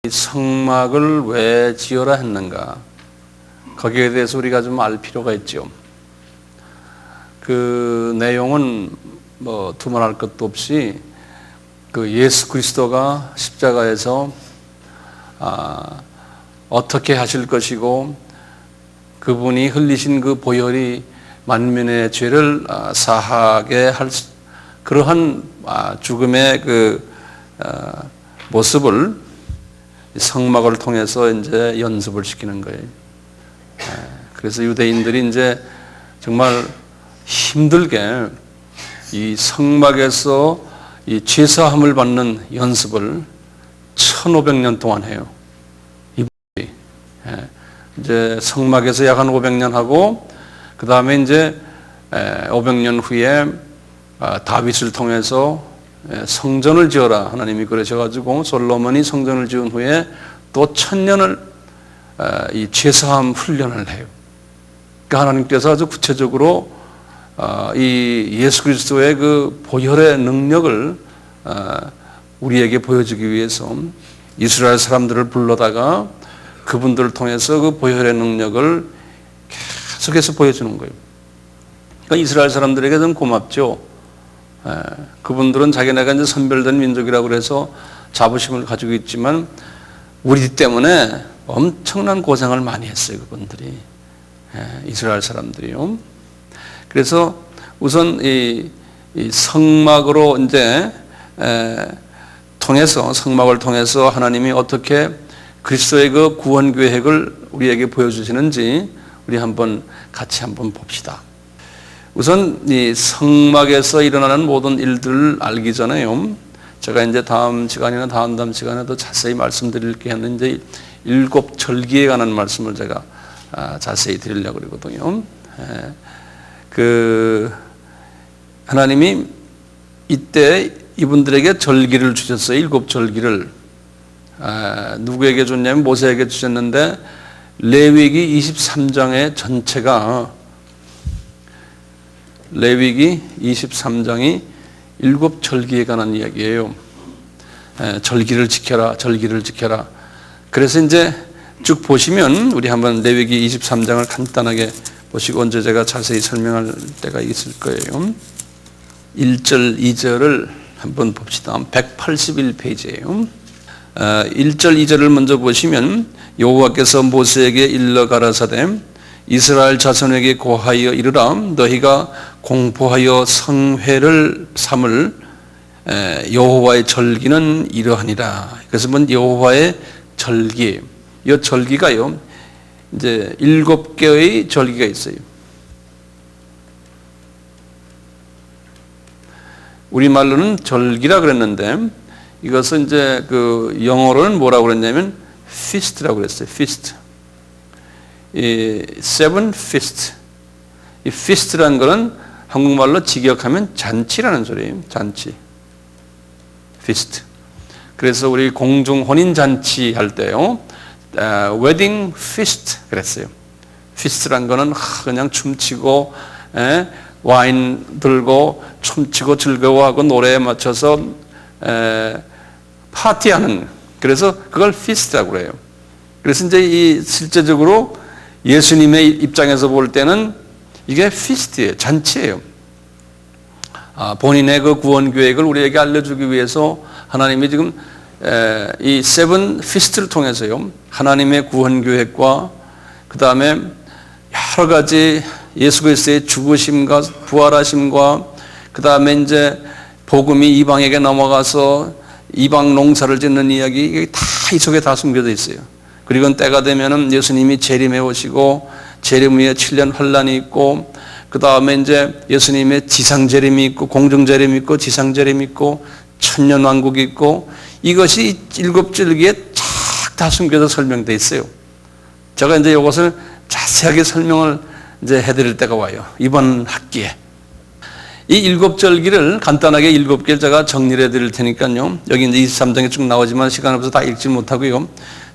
성막을 왜 지어라 했는가? 거기에 대해서 우리가 좀 알 필요가 있죠. 그 내용은 뭐 두말할 것도 없이 그 예수 그리스도가 십자가에서 어떻게 하실 것이고 그분이 흘리신 그 보혈이 만민의 죄를 사하게 할 그러한 죽음의 그 모습을 성막을 통해서 이제 연습을 시키는 거예요. 그래서 유대인들이 이제 정말 힘들게 이 성막에서 이 죄사함을 받는 연습을 1500년 동안 해요. 이분들이. 이제 성막에서 약 한 500년 하고, 그 다음에 이제 500년 후에 다윗을 통해서 성전을 지어라 하나님이 그러셔가지고 솔로몬이 성전을 지은 후에 또 1000년을 이 죄사함 훈련을 해요. 그러니까 하나님께서 아주 구체적으로 이 예수 그리스도의 그 보혈의 능력을 우리에게 보여주기 위해서 이스라엘 사람들을 불러다가 그분들을 통해서 그 보혈의 능력을 계속해서 보여주는 거예요. 그러니까 이스라엘 사람들에게 좀 고맙죠. 그분들은 자기네가 이제 선별된 민족이라고 그래서 자부심을 가지고 있지만 우리 때문에 엄청난 고생을 많이 했어요. 그분들이 이스라엘 사람들이요. 그래서 우선 이 성막으로 이제 통해서 성막을 통해서 하나님이 어떻게 그리스도의 그 구원 계획을 우리에게 보여주시는지 우리 같이 한번 봅시다. 우선 이 성막에서 일어나는 모든 일들을 알기 전에요. 제가 이제 다음 시간이나 다음 시간에 더 자세히 말씀드릴 게 있는데 일곱 절기에 관한 말씀을 제가 자세히 드리려고 그러거든요. 그 하나님이 이때 이분들에게 절기를 주셨어요. 일곱 절기를 누구에게 줬냐면 모세에게 주셨는데 레위기 23장의 전체가 레위기 23장이 일곱 절기에 관한 이야기예요. 절기를 지켜라, 절기를 지켜라. 그래서 이제 쭉 보시면 우리 한번 레위기 23장을 간단하게 보시고 언제 제가 자세히 설명할 때가 있을 거예요. 1절, 2절을 한번 봅시다. 181페이지예요. 1절, 2절을 먼저 보시면 여호와께서 모세에게 일러 가라사대 이스라엘 자손에게 고하여 이르라 너희가 공포하여 성회를 삼을 여호와의 절기는 이러하니라. 그래서 여호와의 절기, 이 절기가요 이제 7개의 절기가 있어요. 우리말로는 절기라 그랬는데 이것은 이제 그 영어로는 뭐라고 그랬냐면 feast라고 그랬어요. feast. 이 seven feast. 이 feast라는 거는 한국말로 직역하면 잔치라는 소리예요. 잔치. feast. 그래서 우리 공중 혼인 잔치 할 때요. wedding feast 그랬어요. feast라는 거는 그냥 춤추고 와인 들고 춤추고 즐거워하고 노래에 맞춰서 파티하는, 그래서 그걸 feast라고 그래요. 그래서 이제 이 실제적으로 예수님의 입장에서 볼 때는 이게 feast예요. 잔치예요. 본인의 그 구원 계획을 우리에게 알려주기 위해서 하나님이 지금 이 세븐 feast를 통해서요 하나님의 구원 계획과 그 다음에 여러 가지 예수 그리스도의 죽으심과 부활하심과 그 다음에 이제 복음이 이방에게 넘어가서 이방 농사를 짓는 이야기, 이게 다 이 속에 다 숨겨져 있어요. 그리고 때가 되면은 예수님이 재림해 오시고 재림 후에 7년 환란이 있고 그 다음에 이제 예수님의 지상 재림이 있고 공중 재림이 있고 지상 재림이 있고 천년 왕국이 있고 이것이 7절기에 쫙 다 숨겨져 설명되어 있어요. 제가 이제 이것을 자세하게 설명을 이제 해드릴 때가 와요. 이번 학기에. 이 7절기를 간단하게 7개를 제가 정리를 해드릴 테니까요. 여기 이제 23장에 쭉 나오지만 시간 없어서 다 읽지 못하고요.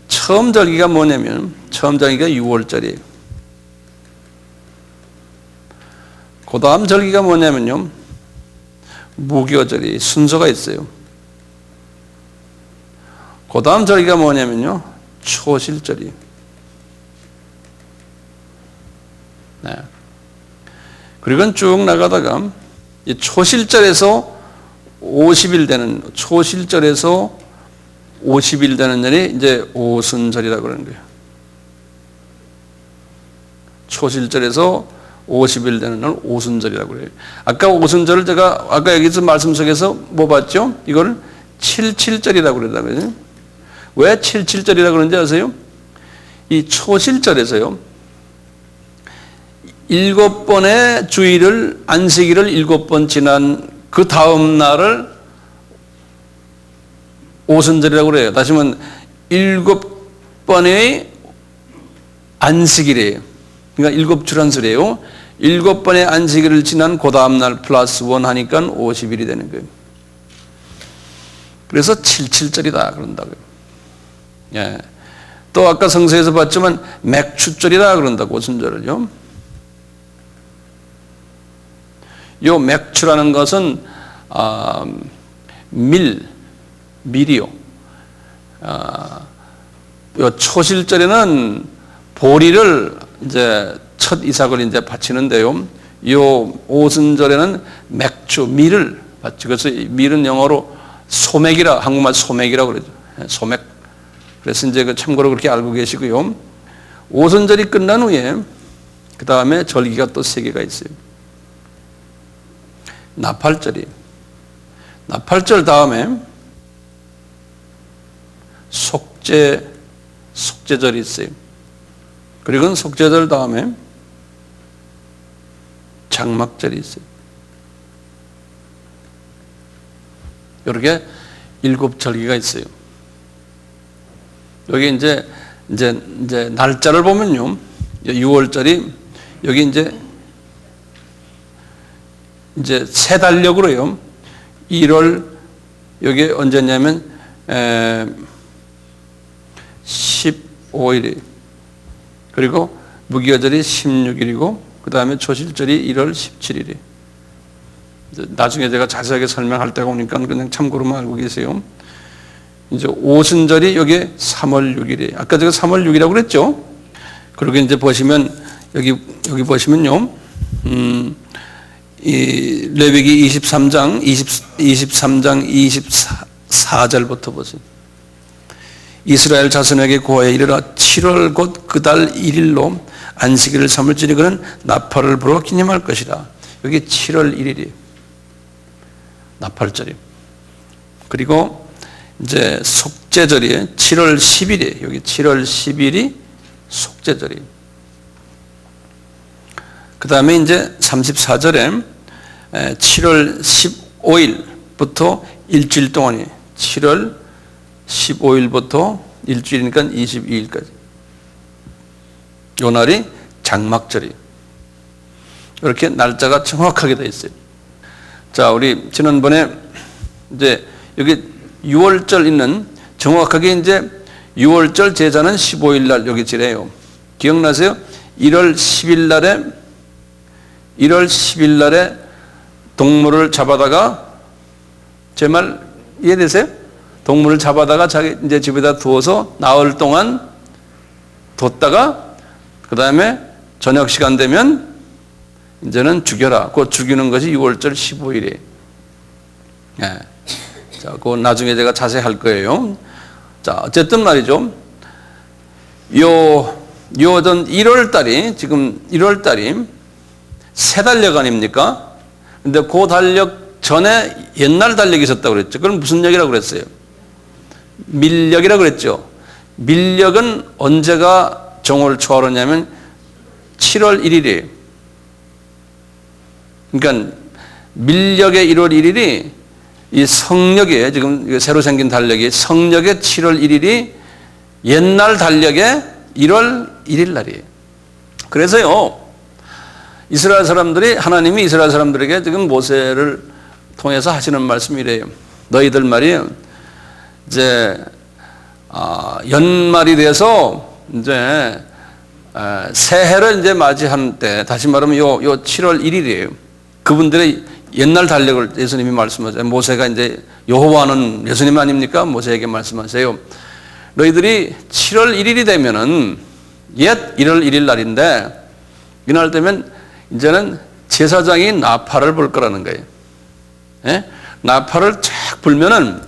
처음 절기가 뭐냐면, 처음 절기가 6월절이에요. 그 다음 절기가 뭐냐면요. 무교절이 순서가 있어요. 그 다음 절기가 뭐냐면요, 초실절이. 네. 그리고 쭉 나가다가 이 초실절에서 50일 되는, 초실절에서 50일 되는 날이 이제 오순절이라고 그러는 거예요. 초실절에서 50일 되는 날 오순절이라고 그래요. 아까 오순절을 제가 아까 여기서 말씀 속에서 뭐 봤죠? 이걸 77절이라고 그러더라고요. 왜 77절이라고 그러는지 아세요? 이 초실절에서요, 7번의 주일을, 안식일을 7번 지난 그 다음 날을 오순절이라고 그래요. 다시 말하면 7번의 안식일이에요. 그러니까 7주란설이에요. 7번의 안식일을 지난 그 다음 날 플러스 1 하니까 50일이 되는 거예요. 그래서 77절이다 그런다고요. 예. 또 아까 성서에서 봤지만 맥추절이다 그런다고, 오순절을요. 요 맥추라는 것은 밀이요. 요 초실절에는 보리를 이제 첫 이삭을 이제 바치는데요. 요 오순절에는 맥추, 밀을 바치고, 그래서 밀은 영어로 소맥이라, 한국말 소맥이라고 그러죠. 소맥. 그래서 이제 참고로 그렇게 알고 계시고요. 오순절이 끝난 후에 그 다음에 절기가 또 3개가 있어요. 나팔절이. 나팔절 다음에 속죄절이 있어요. 그리고 속죄절 다음에 장막절이 있어요. 이렇게 7절기가 있어요. 여기 이제 날짜를 보면요, 6월절이 여기 이제 세 달력으로요, 1월, 여기 언제냐면 15일이, 그리고 무교절이 16일이고 그 다음에 초실절이 1월 17일이. 나중에 제가 자세하게 설명할 때가 오니까 그냥 참고로만 알고 계세요. 이제 오순절이 여기 3월 6일이. 아까 제가 3월 6일이라고 그랬죠. 그리고 이제 보시면 여기 보시면요, 이 레위기 23장 24절부터 보세요. 이스라엘 자손에게 고하여 이르라, 7월 곧 그 달 1일로 안식일을 삼을지니 그는 나팔을 불어 기념할 것이라. 여기 7월 1일이 나팔절이. 그리고 이제 속죄절이 7월 10일이, 여기 7월 10일이 속죄절이. 그 다음에 이제 34절에 7월 15일부터 일주일 동안이, 7월 15일부터 일주일이니까 22일까지. 요 날이 장막절이. 이렇게 날짜가 정확하게 되어 있어요. 자, 우리 지난번에 이제 여기 6월절 있는, 정확하게 이제 6월절 제자는 15일 날 여기 지내요. 기억나세요? 1월 10일 날에 동물을 잡아다가, 제 말 이해되세요? 동물을 잡아다가 자기 이제 집에다 두어서 나흘 동안 뒀다가 그 다음에 저녁 시간 되면 이제는 죽여라. 그 죽이는 것이 6월절 15일이에요. 예. 자, 그거 나중에 제가 자세히 할 거예요. 자, 어쨌든 말이죠. 전 1월 달이, 지금 1월 달이 세 달력 아닙니까? 근데 그 달력 전에 옛날 달력이 있었다고 그랬죠. 그럼 무슨 력이라고 그랬어요? 밀력이라고 그랬죠. 밀력은 언제가 정오를 초하루냐면 7월 1일이에요. 그러니까 밀력의 1월 1일이 이 성력의, 지금 새로 생긴 달력이 성력의 7월 1일이 옛날 달력의 1월 1일 날이에요. 그래서요, 이스라엘 사람들이, 하나님이 이스라엘 사람들에게 지금 모세를 통해서 하시는 말씀이래요. 너희들 말이에요, 이제 연말이 돼서 이제 새해를 이제 맞이하는 때, 다시 말하면 요 7월 1일이에요. 그분들의 옛날 달력을 예수님이 말씀하세요. 모세가 이제 여호와는 예수님 아닙니까? 모세에게 말씀하세요. 너희들이 7월 1일이 되면은 옛 1월 1일 날인데 이날 되면 이제는 제사장이 나팔을 불 거라는 거예요. 예? 나팔을 쫙 불면은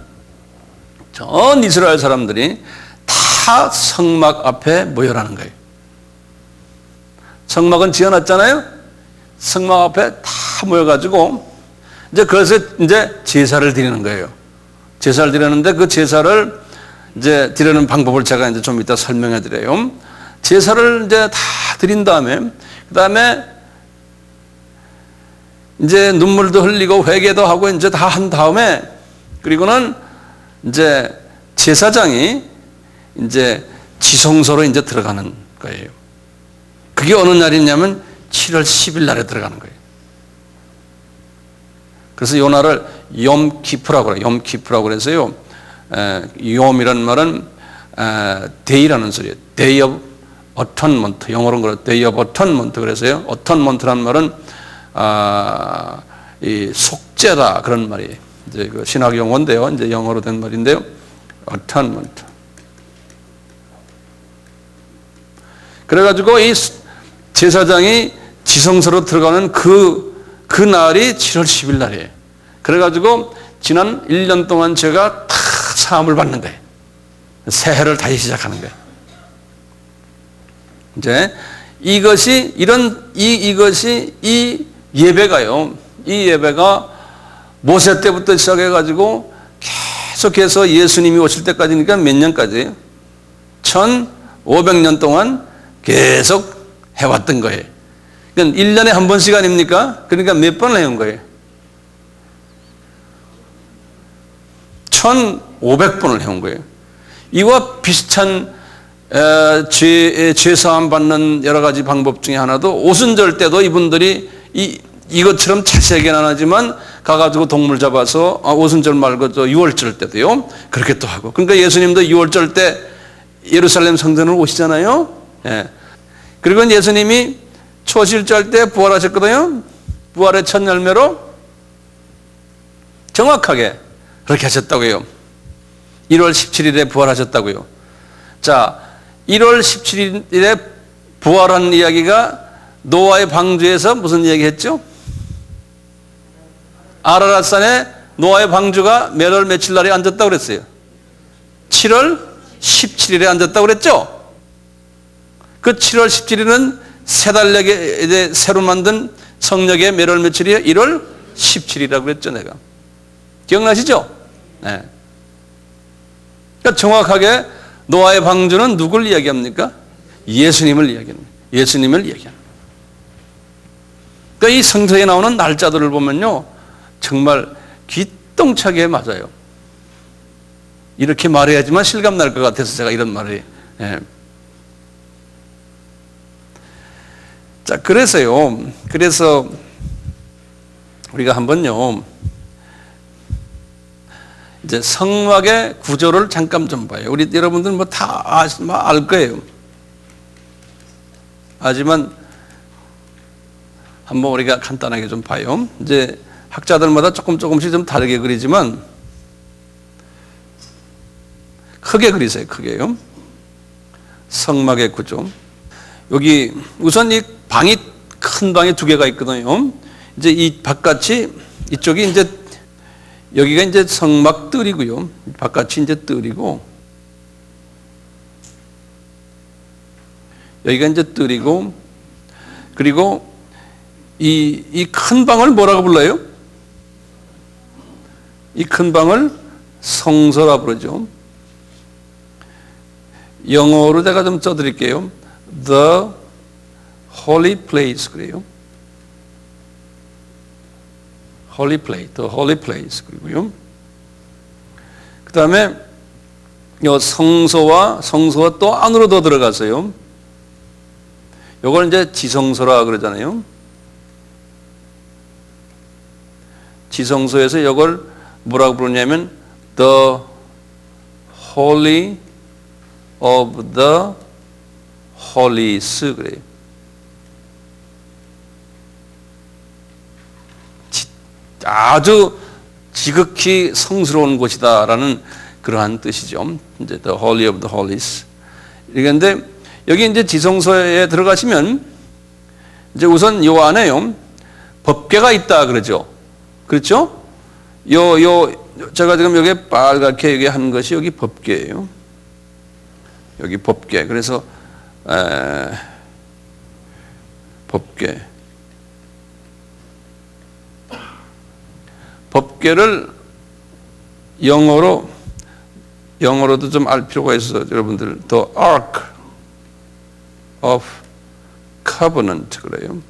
전 이스라엘 사람들이 다 성막 앞에 모여라는 거예요. 성막은 지어놨잖아요. 성막 앞에 다 모여가지고 이제 그래서 이제 제사를 드리는 거예요. 제사를 드리는데 그 제사를 이제 드리는 방법을 제가 이제 좀 이따 설명해 드려요. 제사를 이제 다 드린 다음에 그 다음에 이제 눈물도 흘리고 회개도 하고 이제 다 한 다음에 그리고는 이제 제사장이 이제 지성소로 이제 들어가는 거예요. 그게 어느 날이냐면 7월 10일 날에 들어가는 거예요. 그래서 요 날을 염키프라고 그래요. 염키프라고 그래서요. 염이라는 말은 day라는 소리예요. Day of Atonement. 영어로는 그래요. Day of Atonement 그래서요. Atonement라는 말은 이 속죄다 그런 말이에요. 이제 그 신학 용어인데요. 이제 영어로 된 말인데요. Atonement. 그래가지고 이 제사장이 지성소로 들어가는 그 날이 7월 10일 날이에요. 그래가지고 지난 1년 동안 제가 다 사함을 받는 거예요. 새해를 다시 시작하는 거예요. 이제 이것이 이 예배가요. 이 예배가 모세 때부터 시작해가지고 계속해서 예수님이 오실 때까지니까 몇 년까지? 1500년 동안 계속 해왔던 거예요. 그러니까 1년에 한 번씩 아닙니까? 그러니까 몇 번을 해온 거예요? 1500번을 해온 거예요. 이와 비슷한 죄사함 받는 여러 가지 방법 중에 하나도 오순절 때도 이분들이 이것처럼 자세하게는 안 하지만 가가지고 동물 잡아서 오순절 말고 또 6월절 때도요. 그렇게 또 하고. 그러니까 예수님도 6월절 때 예루살렘 성전으로 오시잖아요. 예. 그리고 예수님이 초실절 때 부활하셨거든요. 부활의 첫 열매로 정확하게 그렇게 하셨다고요. 1월 17일에 부활하셨다고요. 자, 1월 17일에 부활한 이야기가 노아의 방주에서 무슨 이야기 했죠? 아라랏산에 노아의 방주가 몇 월 며칠 날에 앉았다고 그랬어요? 7월 17일에 앉았다고 그랬죠? 그 7월 17일은 세 달력에 이제 새로 만든 성역의 몇 월 며칠이에요? 1월 17일이라고 그랬죠, 내가. 기억나시죠? 네. 그러니까 정확하게 노아의 방주는 누굴 이야기합니까? 예수님을 이야기합니다. 예수님을 이야기합니다. 그러니까 이 성서에 나오는 날짜들을 보면요, 정말 기똥차게 맞아요. 이렇게 말해야지만 실감 날 것 같아서 제가 이런 말을. 예. 자, 그래서 우리가 한번요, 이제 성막의 구조를 잠깐 좀 봐요. 우리 여러분들 뭐 다 알 거예요. 하지만 한번 우리가 간단하게 좀 봐요. 이제 학자들마다 조금씩 좀 다르게 그리지만 크게 그리세요. 크게요. 성막의 구조. 여기 우선 이 방이 큰 방이 두 개가 있거든요. 이제 이 바깥이 이쪽이 이제 여기가 이제 성막 뜰이고요. 바깥이 이제 뜰이고 여기가 이제 뜰이고 그리고 이 큰 방을 뭐라고 불러요? 이 큰 방을 성소라 부르죠. 영어로 제가 좀 써드릴게요. The Holy Place 그래요. Holy Place, The Holy Place 그리고요. 그 다음에 요 성소와 또 안으로 더 들어가서요. 요걸 이제 지성소라 그러잖아요. 지성소에서 이걸 뭐라고 부르냐면 The Holy of the Holies 그래요. 아주 지극히 성스러운 곳이다라는 그러한 뜻이죠. 이제 the holy of the holies. 그런데 여기 이제 지성소에 들어가시면 이제 우선 요 안에요 법궤가 있다 그러죠. 그렇죠? 제가 지금 여기 빨갛게 여기 한 것이 여기 법궤예요. 여기 법궤. 그래서 법궤. 법궤를 영어로도 좀 알 필요가 있어서 여러분들 The Ark of Covenant 그래요.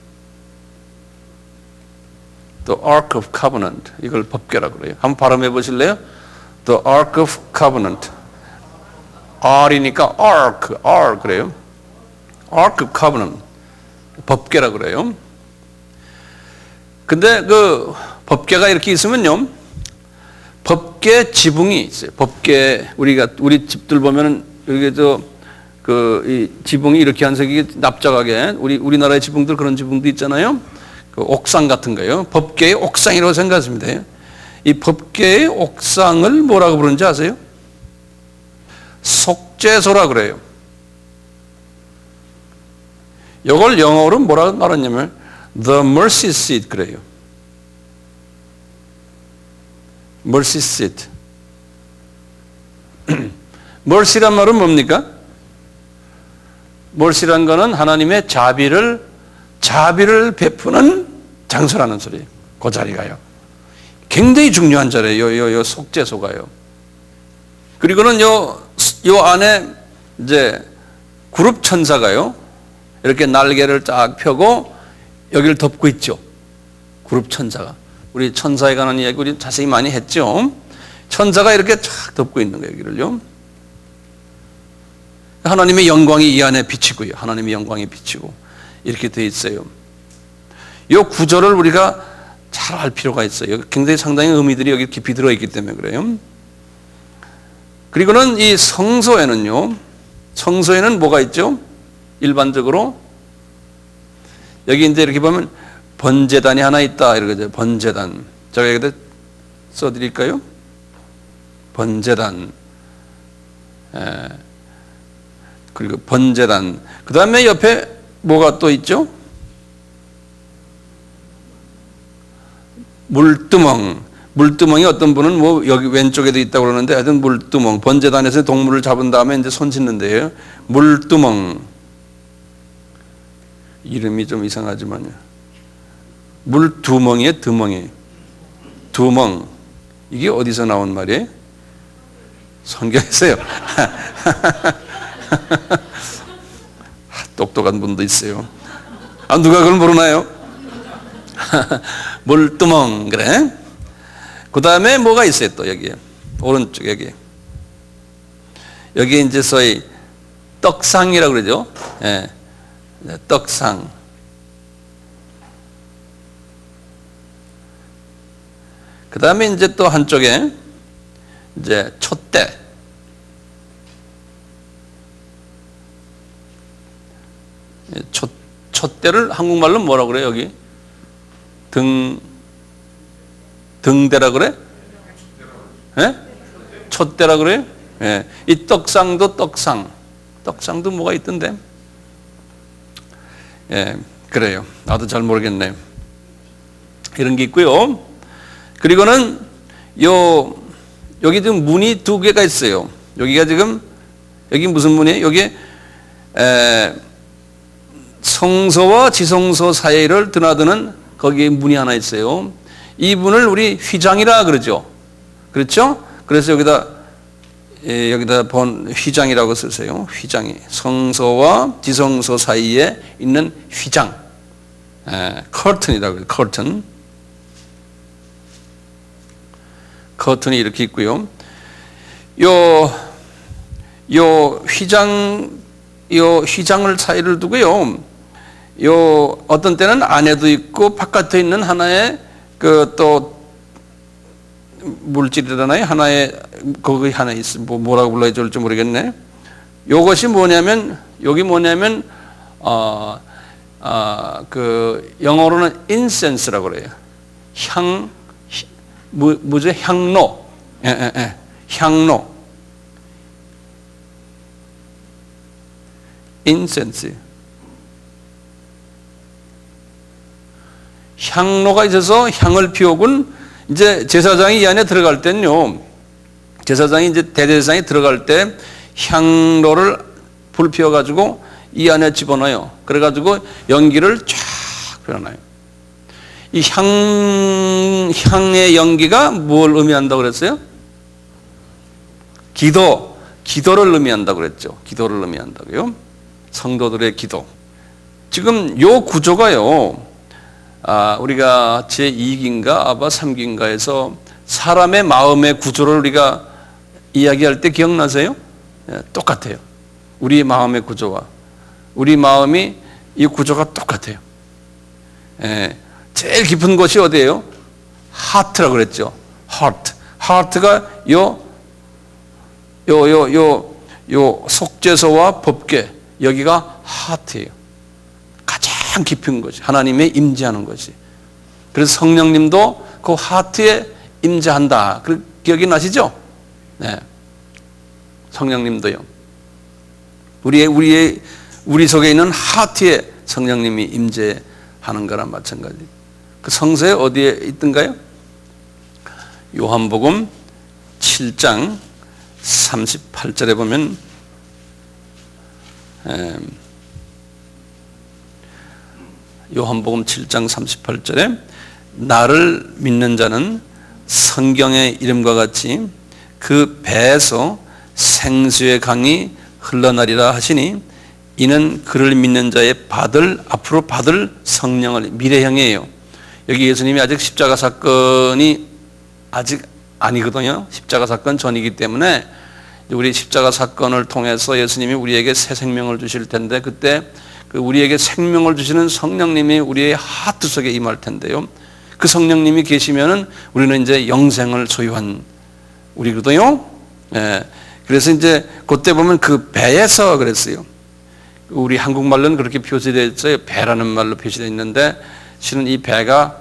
The Ark of Covenant 이걸 법궤라 그래요. 한번 발음해 보실래요? The Ark of Covenant. R이니까 R 그래요. Ark of Covenant 법궤라 그래요. 근데 그 법궤가 이렇게 있으면요, 법궤 지붕이 있어요. 법궤 우리 집들 보면은 여기 이 지붕이 이렇게 한 색이 납작하게 우리나라의 지붕들 그런 지붕도 있잖아요. 그 옥상 같은 거요. 법궤의 옥상이라고 생각하시면 돼요. 이 법궤의 옥상을 뭐라고 부르는지 아세요? 속죄소라 그래요. 이걸 영어로 뭐라고 말하냐면 The Mercy Seat 그래요. Mercy Seat. Mercy란 말은 뭡니까? Mercy란 거는 하나님의 자비를 베푸는 장소라는 소리예요. 그 자리가요. 굉장히 중요한 자리예요. 요 속죄소가요. 그리고는 요 안에 이제 그룹 천사가요. 이렇게 날개를 쫙 펴고 여기를 덮고 있죠. 그룹 천사가. 우리 천사에 관한 이야기 우리 자세히 많이 했죠. 천사가 이렇게 쫙 덮고 있는 거예요. 여기를요. 하나님의 영광이 이 안에 비치고요. 하나님의 영광이 비치고 이렇게 돼 있어요. 이 구절을 우리가 잘 알 필요가 있어요. 굉장히 상당히 의미들이 여기 깊이 들어있기 때문에 그래요. 그리고는 이 성소에는 뭐가 있죠? 일반적으로 여기 이제 이렇게 보면 번제단이 하나 있다 이러죠. 번제단. 제가 여기다 써드릴까요? 번제단. 그리고 번제단. 그 다음에 옆에 뭐가 또 있죠? 물두멍. 물두멍이 어떤 분은 뭐 여기 왼쪽에도 있다고 그러는데 하여튼 물두멍. 번제단에서 동물을 잡은 다음에 이제 손 씻는데요. 물두멍. 이름이 좀 이상하지만요. 물두멍이에요, 두멍이. 두멍. 이게 어디서 나온 말이에요? 성경에서요. 똑똑한 분도 있어요. 누가 그걸 모르나요? 물두멍, 그래? 그 다음에 뭐가 있어요, 또 여기에. 오른쪽, 여기. 여기 이제 소위 떡상이라고 그러죠. 예. 떡상. 그 다음에 이제 또 한쪽에 이제 촛대. 촛대를 한국말로 뭐라고 그래요, 여기? 등대라 그래? 예? 촛대라 그래요? 예. 이 떡상도 떡상도 뭐가 있던데? 예, 그래요. 나도 잘 모르겠네요. 이런 게 있고요. 그리고는 여기 지금 문이 두 개가 있어요. 여기가 지금 여기 무슨 문이에요? 여기 성소와 지성소 사이를 드나드는 거기에 문이 하나 있어요. 이 문을 우리 휘장이라 그러죠. 그렇죠? 그래서 여기다 본 휘장이라고 쓰세요. 휘장이 성소와 지성소 사이에 있는 휘장, 커튼이라고 해요. 커튼이 이렇게 있고요. 요 휘장을 사이를 두고요. 어떤 때는 안에도 있고 바깥에 있는 하나의 또 물질이라나요? 거기 하나 있어. 뭐라고 불러야 될지 모르겠네. 요것이 뭐냐면, 여기 뭐냐면, 영어로는 incense라고 그래요. 뭐죠? 향로. 향로. 인센스. 향로가 있어서 향을 피우군. 이제 제사장이 이 안에 들어갈 때는요, 제사장이 이제 대제사장이 들어갈 때 향로를 불 피워가지고 이 안에 집어넣어요. 그래가지고 연기를 쫙 피워놔요. 이 향의 연기가 뭘 의미한다고 그랬어요? 기도를 의미한다고 그랬죠. 기도를 의미한다고요. 성도들의 기도. 지금 요 구조가요, 우리가 제2기인가 아바 3기인가에서 사람의 마음의 구조를 우리가 이야기할 때 기억나세요? 똑같아요. 우리 마음의 구조와 우리 마음이 이 구조가 똑같아요. 제일 깊은 곳이 어디예요? 하트라고 그랬죠. 하트가 요 속죄소와 법궤, 여기가 하트예요. 가장 깊은 것이 하나님의 임재하는 것이. 그래서 성령님도 그 하트에 임재한다. 기억이 나시죠? 네. 성령님도요. 우리 속에 있는 하트에 성령님이 임재하는 거랑 마찬가지. 그 성서에 어디에 있던가요? 요한복음 7장 38절에 보면 요한복음 7장 38절에 나를 믿는 자는 성경의 이름과 같이 그 배에서 생수의 강이 흘러나리라 하시니 이는 그를 믿는 자의 앞으로 받을 성령을 미래형이에요. 여기 예수님이 아직 십자가 사건이 아직 아니거든요. 십자가 사건 전이기 때문에 우리 십자가 사건을 통해서 예수님이 우리에게 새 생명을 주실 텐데 그때 우리에게 생명을 주시는 성령님이 우리의 하트 속에 임할 텐데요. 그 성령님이 계시면은 우리는 이제 영생을 소유한 우리거든요. 그래서 이제 그때 보면 그 배에서 그랬어요. 우리 한국말로는 그렇게 표시되어 있어요. 배라는 말로 표시되어 있는데 실은 이 배가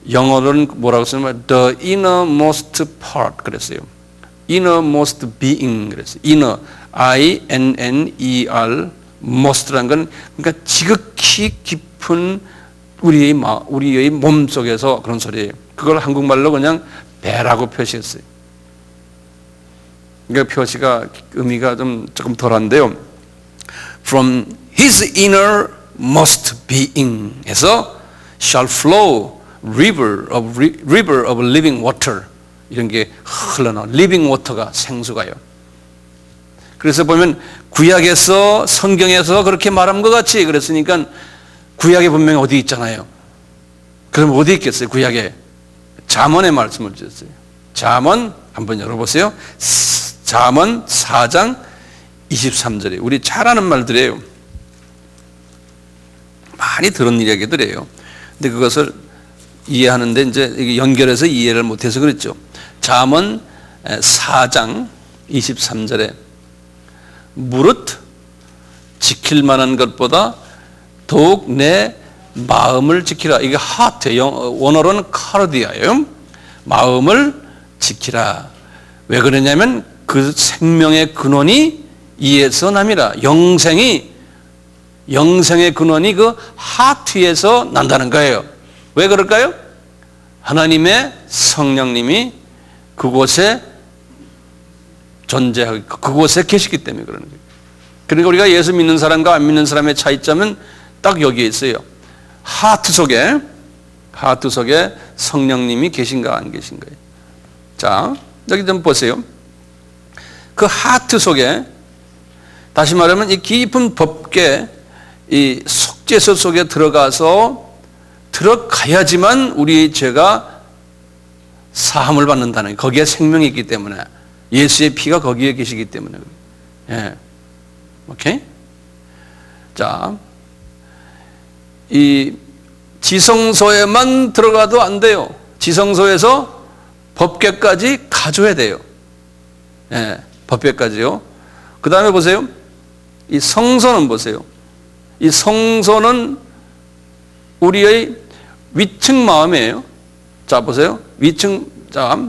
영어로는 뭐라고 쓰냐면 the innermost part 그랬어요. innermost being 그랬어요. inner, I-N-N-E-R most라는 건 그러니까 지극히 깊은 우리의 몸 속에서 그런 소리예요. 그걸 한국말로 그냥 배라고 표시했어요. 그러니까 표시가 의미가 조금 덜한데요. From his innermost being에서 shall flow river of living water 이런 게 흘러나와. living water가 생수가요. 그래서 보면 구약에서 성경에서 그렇게 말한 것 같이 그랬으니까 구약에 분명히 어디 있잖아요. 그럼 어디 있겠어요? 구약에 잠언의 말씀을 주셨어요. 잠언 한번 열어보세요. 잠언 4장 23절에 우리 잘 아는 말들이에요. 많이 들은 이야기들이에요. 근데 그것을 이해하는데 이제 연결해서 이해를 못해서 그랬죠. 잠언 4장 23절에 무릇 지킬 만한 것보다 더욱 내 마음을 지키라. 이게 하트, 원어로는 카르디아예요. 마음을 지키라. 왜 그러냐면 그 생명의 근원이 이에서 남이라. 영생의 근원이 그 하트에서 난다는 거예요. 왜 그럴까요? 하나님의 성령님이 그곳에 존재하고 그곳에 계시기 때문에 그러는 거예요. 그러니까 우리가 예수 믿는 사람과 안 믿는 사람의 차이점은 딱 여기에 있어요. 하트 속에 성령님이 계신가 안 계신가요? 자, 여기 좀 보세요. 그 하트 속에 다시 말하면 이 깊은 법궤 이 속죄소 속에 들어가야지만 우리의 죄가 사함을 받는다는 거기에 생명이 있기 때문에 예수의 피가 거기에 계시기 때문에 오케이? 자, 이 지성소에만 들어가도 안 돼요. 지성소에서 법궤까지 가져야 돼요. 법궤까지요. 그 다음에 보세요. 이 성소는 보세요. 이 성소는 우리의 위층 마음이에요. 자, 보세요. 위층 자,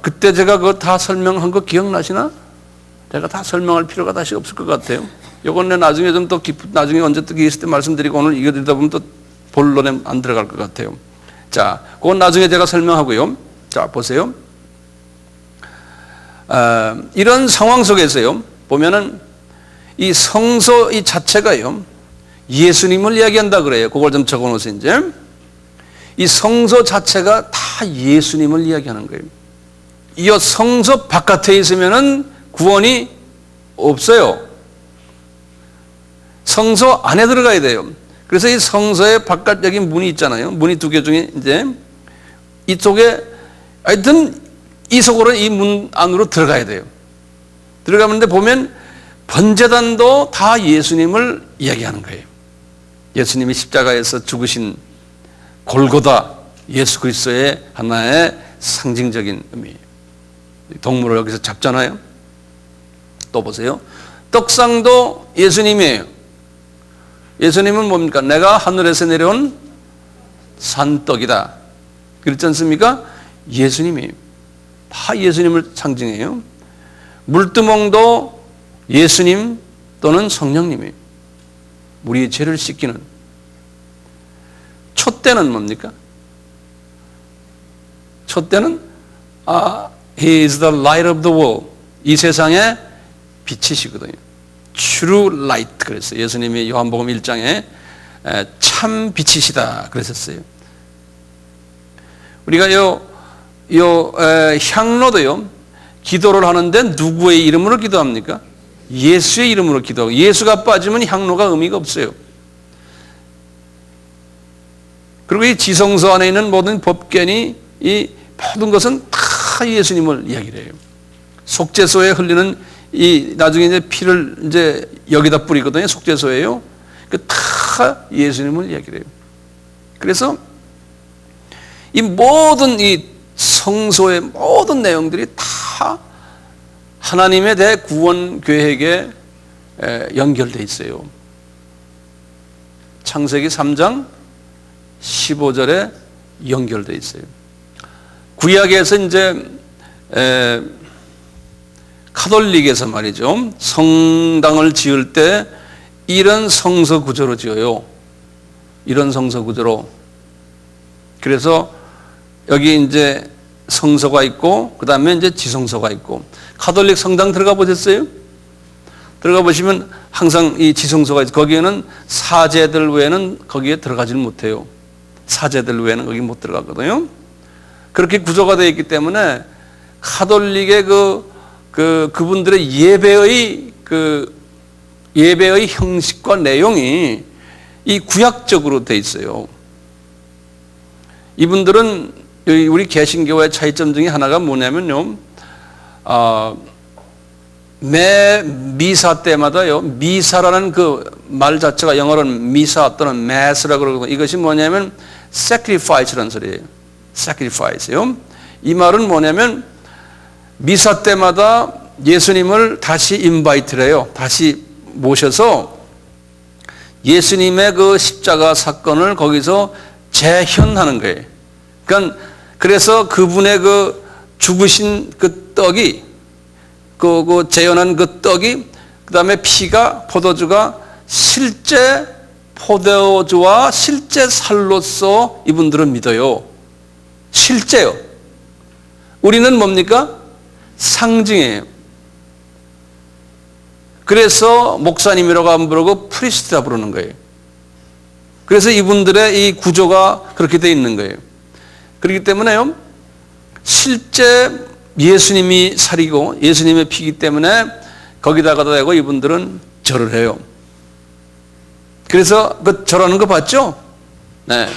그때 제가 그거 다 설명한 거 기억나시나? 제가 다 설명할 필요가 다시 없을 것 같아요. 요건 내 나중에 좀 더 나중에 언제 또 있을 때 말씀드리고 오늘 이거 드리다 보면 또 본론에 안 들어갈 것 같아요. 자, 그건 나중에 제가 설명하고요. 자, 보세요. 이런 상황 속에서요, 보면은 이 성소 이 자체가요, 예수님을 이야기한다 그래요. 그걸 좀 적어 놓으세요, 이제. 이 성소 자체가 다 예수님을 이야기하는 거예요. 이 성소 바깥에 있으면은 구원이 없어요. 성소 안에 들어가야 돼요. 그래서 이 성소의 바깥 여기 문이 있잖아요. 문이 두 개 중에 이제 이쪽에 하여튼 이 속으로 이 문 안으로 들어가야 돼요. 들어가는데 보면 번제단도 다 예수님을 이야기하는 거예요. 예수님이 십자가에서 죽으신 골고다 예수 그리스도의 하나의 상징적인 의미예요. 동물을 여기서 잡잖아요. 또 보세요. 떡상도 예수님이에요. 예수님은 뭡니까? 내가 하늘에서 내려온 산떡이다. 그렇지 않습니까? 예수님이에요. 다 예수님을 상징해요. 물두멍도 예수님 또는 성령님이에요. 우리의 죄를 씻기는. 촛대는 뭡니까? 촛대는 He is the light of the world. 이 세상의 빛이시거든요. True light 그랬어요. 예수님이 요한복음 1장에 참 빛이시다 그랬었어요. 우리가 향로도요, 기도를 하는데 누구의 이름으로 기도합니까? 예수의 이름으로 기도하고, 예수가 빠지면 향로가 의미가 없어요. 그리고 이 지성소 안에 있는 모든 법궤니 이 모든 것은 다 예수님을 이야기를 해요. 속죄소에 흘리는 이 나중에 이제 피를 이제 여기다 뿌리거든요. 속죄소예요. 그 다 예수님을 이야기를 해요. 그래서 이 모든 이 성소의 모든 내용들이 다 하나님의 대구원 계획에 연결되어 있어요. 창세기 3장 15절에 연결되어 있어요. 구약에서 이제 카톨릭에서 말이죠, 성당을 지을 때 이런 성서 구조로 지어요. 이런 성서 구조로. 그래서 여기 이제 성서가 있고, 그 다음에 이제 지성소가 있고. 카톨릭 성당 들어가 보셨어요? 들어가 보시면 항상 이 지성소가 있어요. 거기에는 사제들 외에는 거기에 들어가질 못해요. 사제들 외에는 거기 못 들어가거든요. 그렇게 구조가 되어 있기 때문에 카톨릭의 그분들의 예배의 형식과 내용이 이 구약적으로 되어 있어요. 이분들은 우리 개신교의 차이점 중에 하나가 뭐냐면요, 매 미사 때마다요, 미사라는 그 말 자체가 영어로는 미사 또는 mass라고 그러고, 이것이 뭐냐면 sacrifice라는 소리예요. sacrifice요. 이 말은 뭐냐면 미사 때마다 예수님을 다시 인바이트를 해요. 다시 모셔서 예수님의 그 십자가 사건을 거기서 재현하는 거예요. 그러니까 그래서 그분의 그 죽으신 그 떡이, 그 재현한 그 떡이, 그 다음에 피가, 포도주가 실제 포도주와 실제 살로서 이분들은 믿어요. 실제요. 우리는 뭡니까? 상징이에요. 그래서 목사님이라고 안 부르고 프리스트라 부르는 거예요. 그래서 이분들의 이 구조가 그렇게 되어 있는 거예요. 그렇기 때문에요, 실제 예수님이 살이고 예수님의 피기 때문에 거기다가도 되고 이분들은 절을 해요. 그래서 그 절하는 거 봤죠? 네,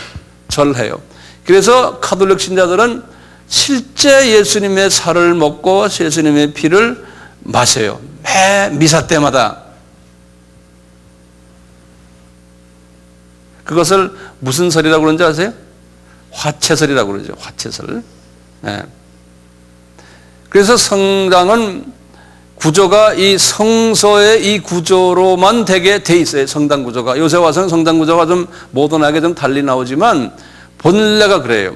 절해요. 그래서 카톨릭 신자들은 실제 예수님의 살을 먹고 예수님의 피를 마셔요. 매 미사 때마다. 그것을 무슨 설이라고 그러는지 아세요? 화채설이라고 그러죠. 화채설. 네. 그래서 성당은 구조가 이 성소의 이 구조로만 되게 돼 있어요. 성당 구조가. 요새 와서는 성당 구조가 좀 모던하게 좀 달리 나오지만 본래가 그래요.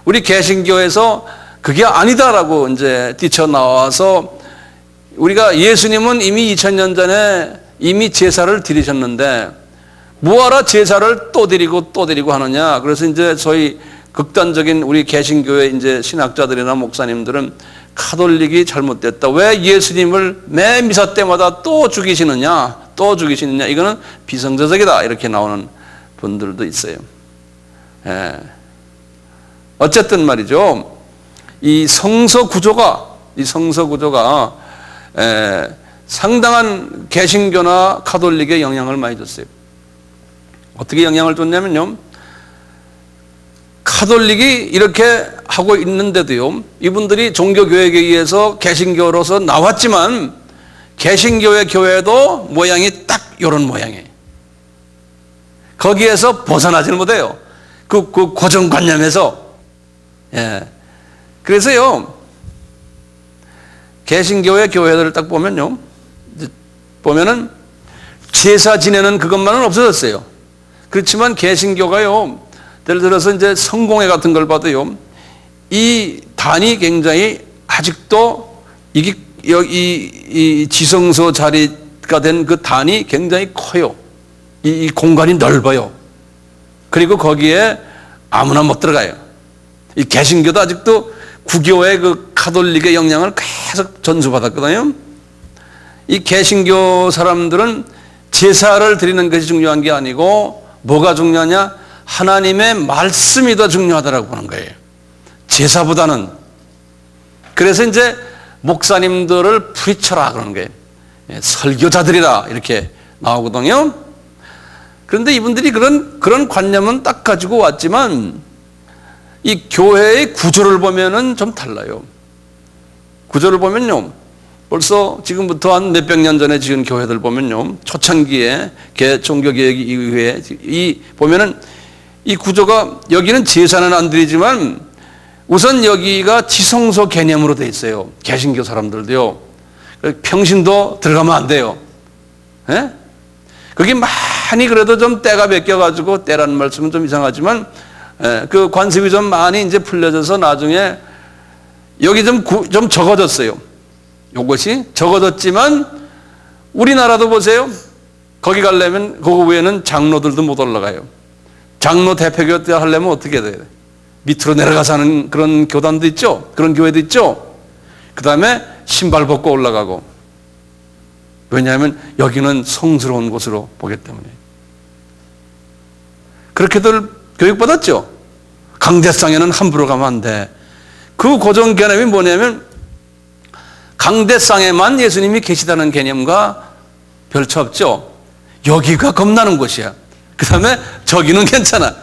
우리 개신교에서 그게 아니다라고 이제 뛰쳐나와서 우리가 예수님은 이미 2000년 전에 이미 제사를 드리셨는데 뭐하러 제사를 또 드리고 하느냐. 그래서 이제 소위 극단적인 우리 개신교의 이제 신학자들이나 목사님들은 카톨릭이 잘못됐다. 왜 예수님을 매 미사 때마다 또 죽이시느냐. 이거는 비성서적이다. 이렇게 나오는 분들도 있어요. 어쨌든 말이죠. 이 성서 구조가 상당한 개신교나 카톨릭에 영향을 많이 줬어요. 어떻게 영향을 줬냐면요. 카톨릭이 이렇게 하고 있는데도요. 이분들이 종교교역에 의해서 개신교로서 나왔지만 개신교의 교회도 모양이 딱 이런 모양이에요. 거기에서 벗어나지는 못해요. 그 고정관념에서. 그래서요. 개신교의 교회들을 딱 보면요. 보면은 제사 지내는 그것만은 없어졌어요. 그렇지만 개신교가요. 예를 들어서 이제 성공회 같은 걸 봐도요. 이 단이 굉장히 아직도 이 지성소 자리가 된 그 단이 굉장히 커요. 이 공간이 넓어요. 그리고 거기에 아무나 못 들어가요. 이 개신교도 아직도 구교의 그 카톨릭의 영향을 계속 전수받았거든요. 이 개신교 사람들은 제사를 드리는 것이 중요한 게 아니고 뭐가 중요하냐? 하나님의 말씀이 더 중요하다라고 보는 거예요. 제사보다는. 그래서 이제 목사님들을 프리처라 그러는 거예요. 설교자들이라 이렇게 나오거든요. 그런데 이분들이 그런 관념은 딱 가지고 왔지만 이 교회의 구조를 보면은 좀 달라요. 구조를 보면요. 벌써 지금부터 한 몇백 년 전에 지은 교회들 보면요. 초창기에 종교개혁 이후에 보면은 이 구조가 여기는 제사는 안 드리지만 우선 여기가 지성소 개념으로 돼 있어요. 개신교 사람들도요. 평신도 들어가면 안 돼요. 그게 많이 그래도 좀 때가 베껴가지고 때라는 말씀은 좀 이상하지만 그 관습이 좀 많이 이제 풀려져서 나중에 여기 좀 적어졌어요. 요것이 적어졌지만 우리나라도 보세요. 거기 가려면 그 위에는 장로들도 못 올라가요. 장로 대표교 때 하려면 어떻게 돼요? 밑으로 내려가서 하는 그런 교단도 있죠. 그런 교회도 있죠. 그 다음에 신발 벗고 올라가고. 왜냐하면 여기는 성스러운 곳으로 보기 때문에. 그렇게들 교육받았죠. 강대상에는 함부로 가면 안 돼. 그 고정 개념이 뭐냐면 강대상에만 예수님이 계시다는 개념과 별 차 없죠. 여기가 겁나는 곳이야. 그 다음에 저기는 괜찮아.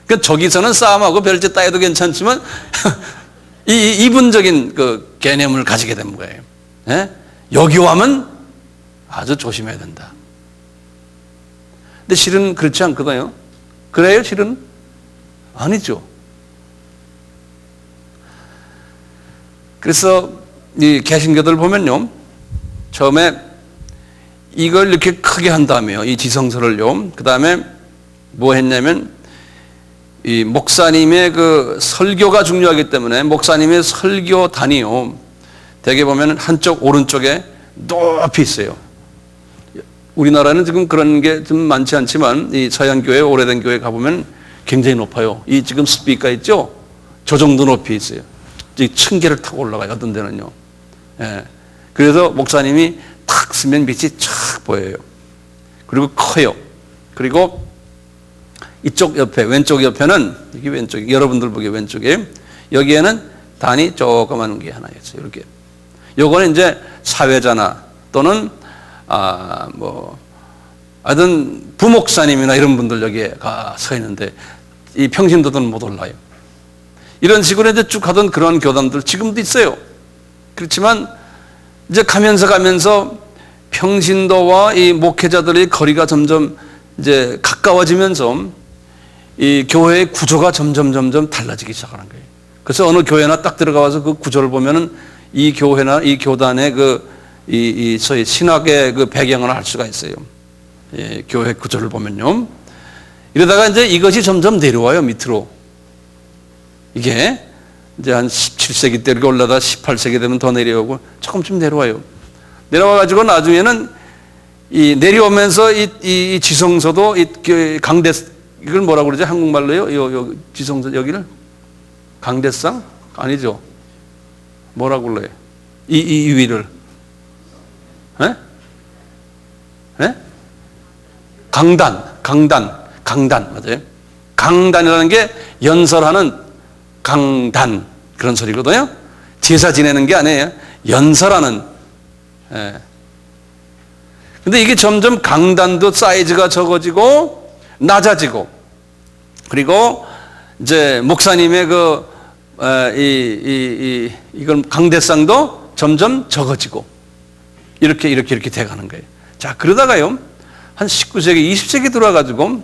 그러니까 저기서는 싸움하고 별짓 따해도 괜찮지만 이 이분적인 그 개념을 가지게 된 거예요. 여기 와면 아주 조심해야 된다. 근데 실은 그렇지 않거든요. 그래요, 실은? 아니죠. 그래서 이 개신교들 보면요. 처음에 이걸 이렇게 크게 한다며, 이 지성소를요. 그 다음에 뭐 했냐면, 이 목사님의 그 설교가 중요하기 때문에 목사님의 설교단이요. 대개 보면 한쪽 오른쪽에 높이 있어요. 우리나라는 지금 그런 게 좀 많지 않지만 이 서양교회, 오래된 교회 가보면 굉장히 높아요. 이 지금 스피커 있죠? 저 정도 높이 있어요. 층계를 타고 올라가요. 어떤 데는요. 그래서 목사님이 탁 쓰면 빛이 쫙 보여요. 그리고 커요. 그리고 이쪽 옆에, 왼쪽 옆에는, 여기 왼쪽에, 여러분들 보기에 왼쪽에, 여기에는 단이 조그만 게 하나 있어요. 이렇게. 요거는 이제 사회자나 또는, 하여튼 부목사님이나 이런 분들 여기에 서 있는데, 이 평신도들은 못 올라요. 이런 식으로 이제 쭉 하던 그런 교단들 지금도 있어요. 그렇지만, 이제 가면서 평신도와 이 목회자들의 거리가 점점 이제 가까워지면서 이 교회의 구조가 점점 달라지기 시작하는 거예요. 그래서 어느 교회나 딱 들어가서 그 구조를 보면은 이 교회나 이 교단의 이 소위 신학의 그 배경을 알 수가 있어요. 교회 구조를 보면요. 이러다가 이제 이것이 점점 내려와요, 밑으로. 이게 이제 한 17세기 때 이렇게 올라다 18세기 되면 더 내려오고 조금씩 내려와요. 내려와가지고 나중에는 이 내려오면서 이 지성소도 이 강대, 이걸 뭐라고 그러죠? 한국말로요? 요 지성소 여기를? 강대상? 아니죠. 뭐라고 불러요? 이 위를? 예? 예? 강단 맞아요. 강단이라는 게 연설하는 강단 그런 소리거든요. 제사 지내는 게 아니에요. 연설하는. 예. 근데 이게 점점 강단도 사이즈가 적어지고 낮아지고, 그리고 이제 목사님의 이걸 강대상도 점점 적어지고 이렇게 돼가는 거예요. 자, 그러다가요 한 19세기, 20세기 들어와가지고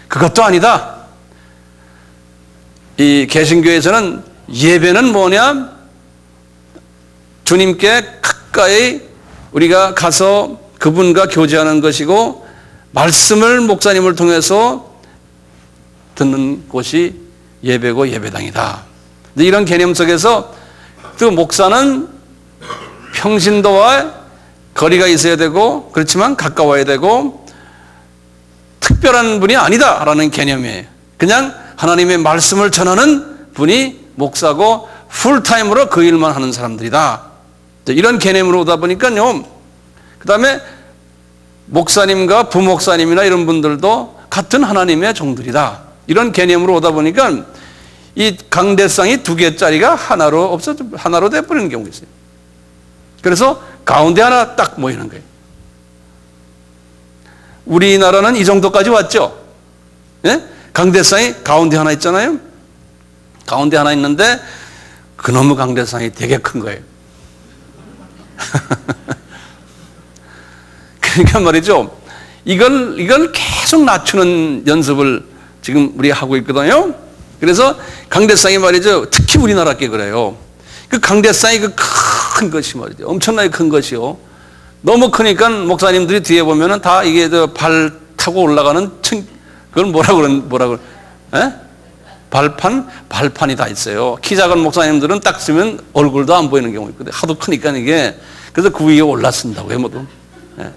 그것도 아니다. 이 개신교에서는 예배는 뭐냐? 주님께 가까이 우리가 가서 그분과 교제하는 것이고, 말씀을 목사님을 통해서 듣는 곳이 예배고 예배당이다. 이런 개념 속에서 또 목사는 평신도와 거리가 있어야 되고, 그렇지만 가까워야 되고, 특별한 분이 아니다라는 개념이에요. 그냥 하나님의 말씀을 전하는 분이 목사고 풀타임으로 그 일만 하는 사람들이다. 이런 개념으로 오다 보니까요, 그 다음에 목사님과 부목사님이나 이런 분들도 같은 하나님의 종들이다. 이런 개념으로 오다 보니까 이 강대상이 2개짜리가 하나로 돼버리는 경우가 있어요. 그래서 가운데 하나 딱 모이는 거예요. 우리나라는 이 정도까지 왔죠. 예? 강대상이 가운데 하나 있잖아요. 가운데 하나 있는데 그놈의 강대상이 되게 큰 거예요. 그러니까 말이죠, 이걸 계속 낮추는 연습을 지금 우리가 하고 있거든요. 그래서 강대상이 말이죠, 특히 우리나라께 그래요. 그 강대상이 그 큰 것이 말이죠, 엄청나게 큰 것이요. 너무 크니까 목사님들이 뒤에 보면은 다 이게 발 타고 올라가는 그걸 뭐라고 에? 발판이 다 있어요. 키 작은 목사님들은 딱 쓰면 얼굴도 안 보이는 경우 있거든요. 하도 크니까 이게. 그래서 그 위에 올라선다고 해요, 모두. 예.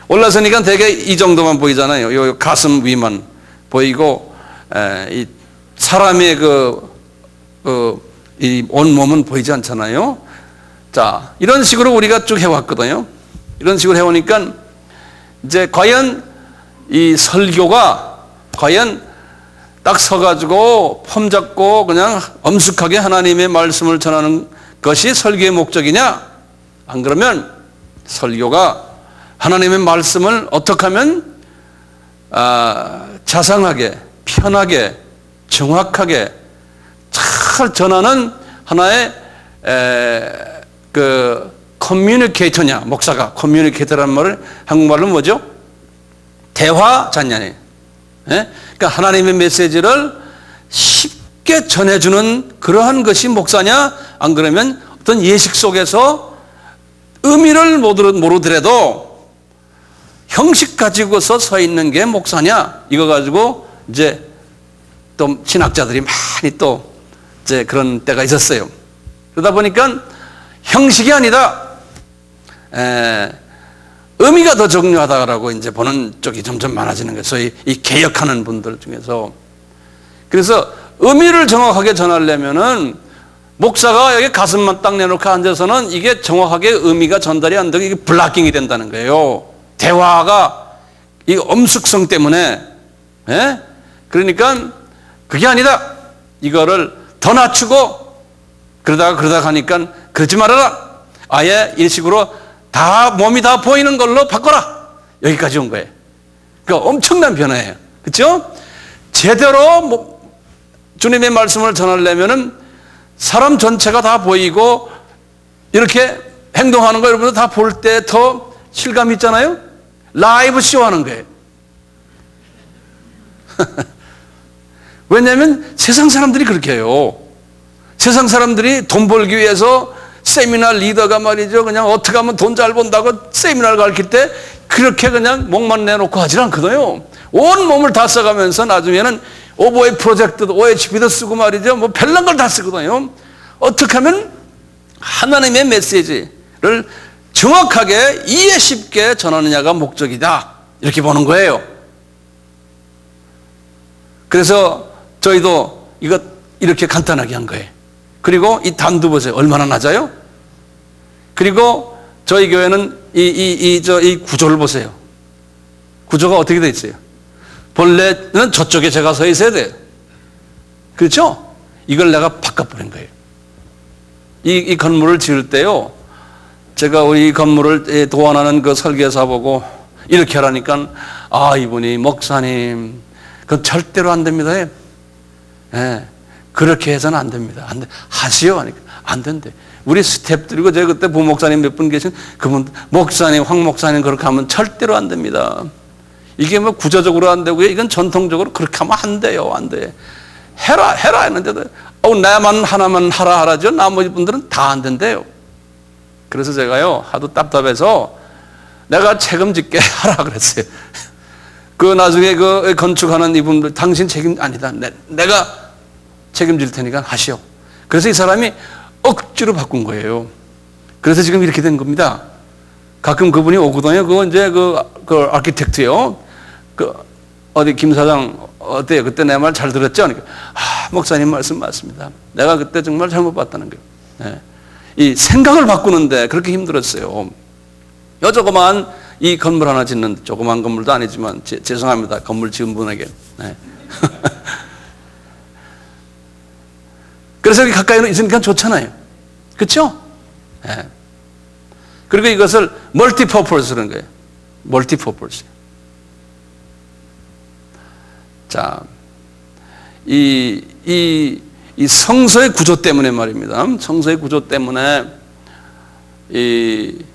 올라서니까 되게 이 정도만 보이잖아요. 요 가슴 위만 보이고, 이 사람의 이 온몸은 보이지 않잖아요. 자, 이런 식으로 우리가 쭉 해왔거든요. 이런 식으로 해오니까 이제 과연 이 설교가 과연 딱 서가지고 폼 잡고 그냥 엄숙하게 하나님의 말씀을 전하는 것이 설교의 목적이냐? 안 그러면 설교가 하나님의 말씀을 어떻게 하면 자상하게, 편하게, 정확하게 잘 전하는 하나의 커뮤니케이터냐? 목사가 커뮤니케이터라는 말을 한국말로 뭐죠? 대화자냐네. 예? 그러니까 하나님의 메시지를 쉽게 전해주는 그러한 것이 목사냐? 안 그러면 어떤 예식 속에서 의미를 모르더라도 형식 가지고서 서 있는 게 목사냐? 이거 가지고 이제 또 신학자들이 많이 또 이제 그런 때가 있었어요. 그러다 보니까 형식이 아니다, 의미가 더 중요하다라고 이제 보는 쪽이 점점 많아지는 거예요. 소위 이 개혁하는 분들 중에서. 그래서 의미를 정확하게 전하려면은 목사가 여기 가슴만 딱 내놓고 앉아서는 이게 정확하게 의미가 전달이 안 되고 이게 블락킹이 된다는 거예요. 대화가 이 엄숙성 때문에. 예? 그러니까 그게 아니다. 이거를 더 낮추고 그러다가 하니까 그러지 말아라. 아예 일식으로 다 몸이 다 보이는 걸로 바꿔라. 여기까지 온 거예요. 그러니까 엄청난 변화예요. 그렇죠? 제대로 주님의 말씀을 전하려면은 사람 전체가 다 보이고 이렇게 행동하는 거 여러분들 다 볼 때 더 실감 있잖아요. 라이브 쇼 하는 거예요. 왜냐하면 세상 사람들이 그렇게 해요. 세상 사람들이 돈 벌기 위해서 세미나 리더가 말이죠, 그냥 어떻게 하면 돈 잘 번다고 세미나를 가르칠 때 그렇게 그냥 목만 내놓고 하질 않거든요. 온 몸을 다 써가면서 나중에는 오버웨이 프로젝트도 OHP도 쓰고 말이죠. 뭐 별난 걸 다 쓰거든요. 어떻게 하면 하나님의 메시지를 정확하게 이해 쉽게 전하느냐가 목적이다. 이렇게 보는 거예요. 그래서 저희도 이거 이렇게 간단하게 한 거예요. 그리고 이 단두 보세요. 얼마나 낮아요? 그리고 저희 교회는 이 구조를 보세요. 구조가 어떻게 돼 있어요? 본래는 저쪽에 제가 서 있어야 돼요. 그렇죠? 이걸 내가 바꿔버린 거예요. 이 건물을 지을 때요, 제가 이 건물을 도안하는 그 설계사 보고 이렇게 하라니까, 아, 이분이 목사님, 그건 절대로 안 됩니다. 예. 그렇게 해서는 안 됩니다. 안 돼. 하시오. 하니까 안 된대. 우리 스태프들이고 제가 그때 부목사님 몇 분 계신 그분, 목사님, 황 목사님 그렇게 하면 절대로 안 됩니다. 이게 뭐 구조적으로 안 되고요. 이건 전통적으로 그렇게 하면 안 돼요. 안 돼. 해라 했는데도, 나만 하나만 하라죠. 나머지 분들은 다 안 된대요. 그래서 제가요, 하도 답답해서 내가 책임질게 하라 그랬어요. 그 나중에 그 건축하는 이분들, 당신 책임 아니다. 내가 책임질 테니까 하시오. 그래서 이 사람이 억지로 바꾼 거예요. 그래서 지금 이렇게 된 겁니다. 가끔 그분이 오거든요. 그거 이제 그 아키텍트요. 어디 김 사장 어때요? 그때 내 말 잘 들었죠? 그러니까, 목사님 말씀 맞습니다. 내가 그때 정말 잘못 봤다는 거예요. 네. 이 생각을 바꾸는데 그렇게 힘들었어요. 요 조그만 이 건물 하나 짓는, 조그만 건물도 아니지만 죄송합니다. 건물 지은 분에게. 네. 그래서 여기 가까이 있으니까 좋잖아요. 그렇죠? 네. 그리고 이것을 멀티퍼포스라는 거예요. 멀티퍼포스. 자, 이 성서의 구조 때문에 말입니다. 성서의 구조 때문에 그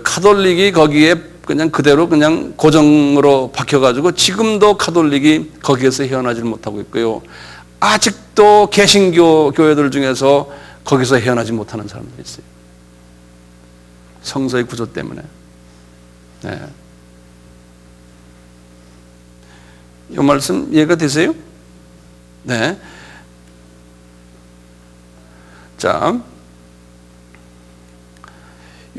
카톨릭이 거기에 그냥 그대로 그냥 고정으로 박혀가지고 지금도 카톨릭이 거기에서 헤어나질 못하고 있고요. 아직도 개신교 교회들 중에서 거기서 헤어나지 못하는 사람들이 있어요. 성서의 구조 때문에. 네. 이 말씀 이해가 되세요? 네. 자,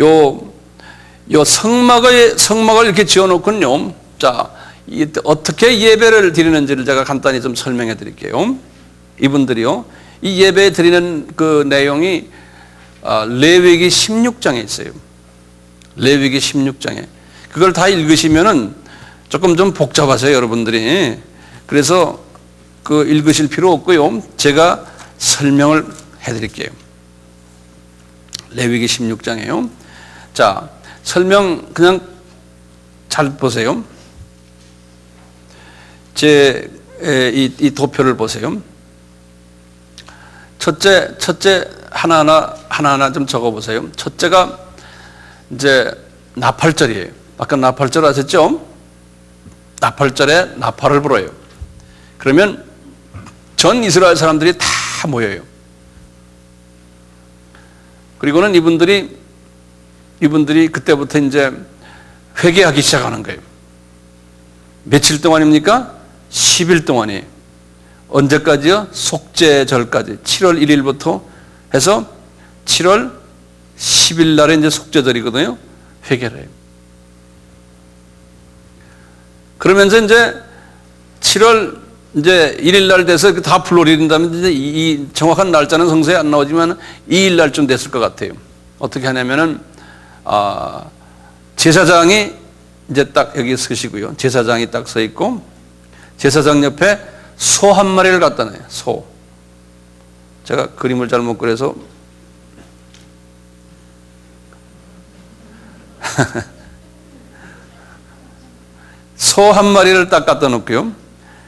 요 성막을 이렇게 지어놓군요. 자, 어떻게 예배를 드리는지를 제가 간단히 좀 설명해 드릴게요. 이분들이요, 이 예배 드리는 그 내용이 레위기 16장에 있어요. 레위기 16장에. 그걸 다 읽으시면은 조금 좀 복잡하세요, 여러분들이. 그래서 그 읽으실 필요 없고요. 제가 설명을 해 드릴게요. 레위기 16장이에요. 자, 설명 그냥 잘 보세요. 이 도표를 보세요. 첫째 하나하나 좀 적어 보세요. 첫째가 이제 나팔절이에요. 아까 나팔절 아셨죠? 나팔절에 나팔을 불어요. 그러면 전 이스라엘 사람들이 다 모여요. 그리고는 이분들이 그때부터 이제 회개하기 시작하는 거예요. 며칠 동안입니까? 10일 동안이에요. 언제까지요? 속죄절까지. 7월 1일부터 해서 7월 10일 날에 이제 속죄절이거든요. 회개를 해요. 그러면서 이제 7월 이제 1일 날 돼서 다 불러일인다면 이제 이 정확한 날짜는 성서에 안 나오지만 2일 날쯤 됐을 것 같아요. 어떻게 하냐면은 제사장이 이제 딱 여기 서시고요. 제사장이 딱 서 있고 제사장 옆에 소 한 마리를 갖다 놔요. 소. 제가 그림을 잘못 그려서 소 한 마리를 딱 갖다 놓고요.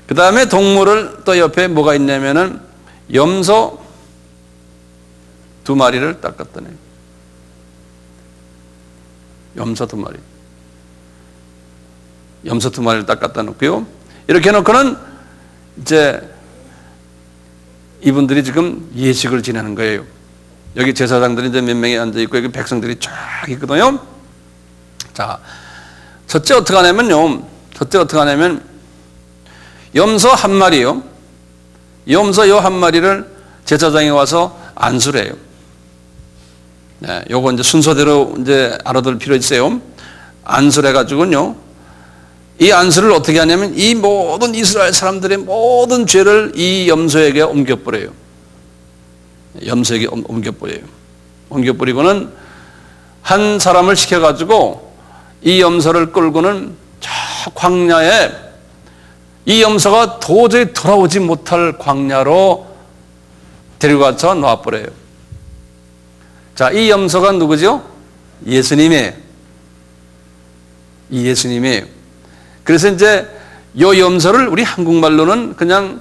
그 다음에 동물을 또 옆에 뭐가 있냐면은 염소 2마리를 딱 갖다 놔요. 염소 2마리. 염소 2마리를 딱 갖다 놓고요. 이렇게 해놓고는 이제 이분들이 지금 예식을 지내는 거예요. 여기 제사장들이 이제 몇 명이 앉아 있고 여기 백성들이 쫙 있거든요. 자, 첫째 어떻게 하냐면 염소 한 마리요. 염소 요 한 마리를 제사장이 와서 안수를 해요. 네, 요거 이제 순서대로 이제 알아둘 필요 있어요. 안수를 해가지고요. 이 안수를 어떻게 하냐면 이 모든 이스라엘 사람들의 모든 죄를 이 염소에게 옮겨버려요. 염소에게 옮겨버려요. 옮겨버리고는 한 사람을 시켜가지고 이 염소를 끌고는 저 광야에 이 염소가 도저히 돌아오지 못할 광야로 데려가서 놔버려요. 자, 이 염소가 누구죠? 예수님이에요. 이 예수님이에요. 그래서 이제 요 염소를 우리 한국말로는 그냥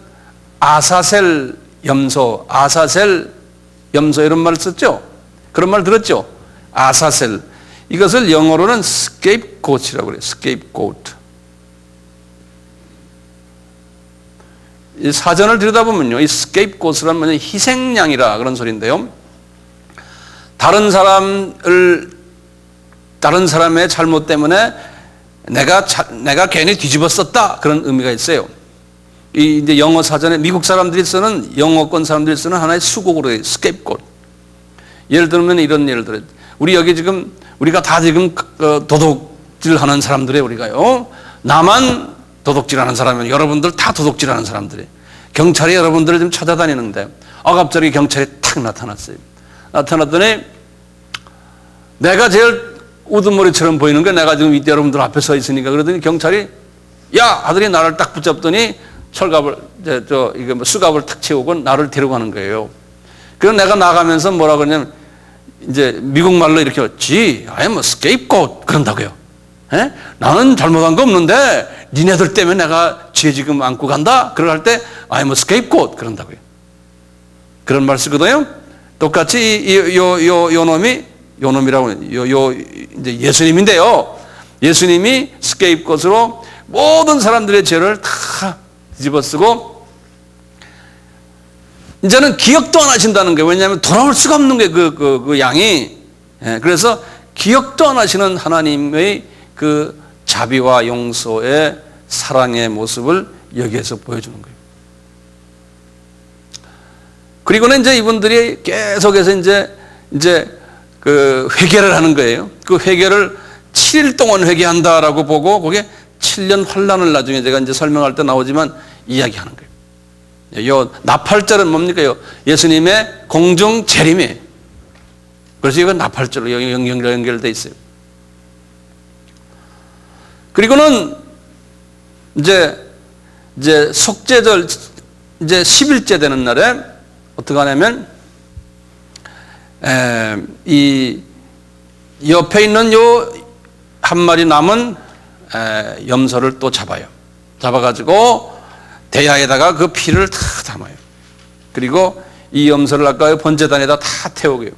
아사셀 염소, 아사셀 염소 이런 말을 썼죠? 그런 말 들었죠? 아사셀. 이것을 영어로는 scapegoat이라고 그래요. scapegoat. 이 사전을 들여다보면요, 이 scapegoat이란 뭐냐, 희생양이라 그런 소리인데요. 다른 사람의 잘못 때문에 내가 괜히 뒤집었었다 그런 의미가 있어요. 이 이제 영어 사전에 미국 사람들이 쓰는 영어권 사람들이 쓰는 하나의 수곡으로 해요. scapegoat. 예를 들면 이런 예를 들어요. 우리 여기 지금 우리가 다 지금 도둑질하는 사람들이에요. 우리가요. 나만 도둑질하는 사람이면 여러분들 다 도둑질하는 사람들이에요. 경찰이 여러분들을 좀 찾아다니는데 갑자기 경찰이 탁 나타났어요. 나타났더니 내가 제일 우두머리처럼 보이는 게 내가 지금 이때 여러분들 앞에 서 있으니까 그러더니 경찰이 야 하더니 나를 딱 붙잡더니 철갑을 수갑을 탁 채우고 나를 데리고 가는 거예요. 그래서 내가 나가면서 뭐라 그러냐면 이제 미국 말로 이렇게 Gee, I'm a scapegoat 그런다고요. 에? 나는 잘못한 거 없는데 니네들 때문에 내가 죄 지금 안고 간다. 그럴 때 I'm a scapegoat 그런다고요. 그런 말 쓰거든요. 똑같이 요 놈이라고 이제 예수님인데요. 예수님이 스케이프고트로 모든 사람들의 죄를 다 뒤집어쓰고 이제는 기억도 안 하신다는 거예요. 왜냐하면 돌아올 수가 없는 게 그 양이. 그래서 기억도 안 하시는 하나님의 그 자비와 용서의 사랑의 모습을 여기에서 보여주는 거예요. 그리고는 이제 이분들이 계속해서 이제 그 회개를 하는 거예요. 그 회개를 7일 동안 회개한다라고 보고 그게 7년 환란을 나중에 제가 이제 설명할 때 나오지만 이야기하는 거예요. 요 나팔절은 뭡니까? 예수님의 공중 재림이에요. 그래서 이건 나팔절로 연결되어 있어요. 그리고는 이제 속죄절 이제 10일째 되는 날에 어떻게 하냐면 이 옆에 있는 요 한 마리 남은 염소를 또 잡아요. 잡아가지고 대야에다가 그 피를 다 담아요. 그리고 이 염소를 아까 번제단에다 다 태우고요.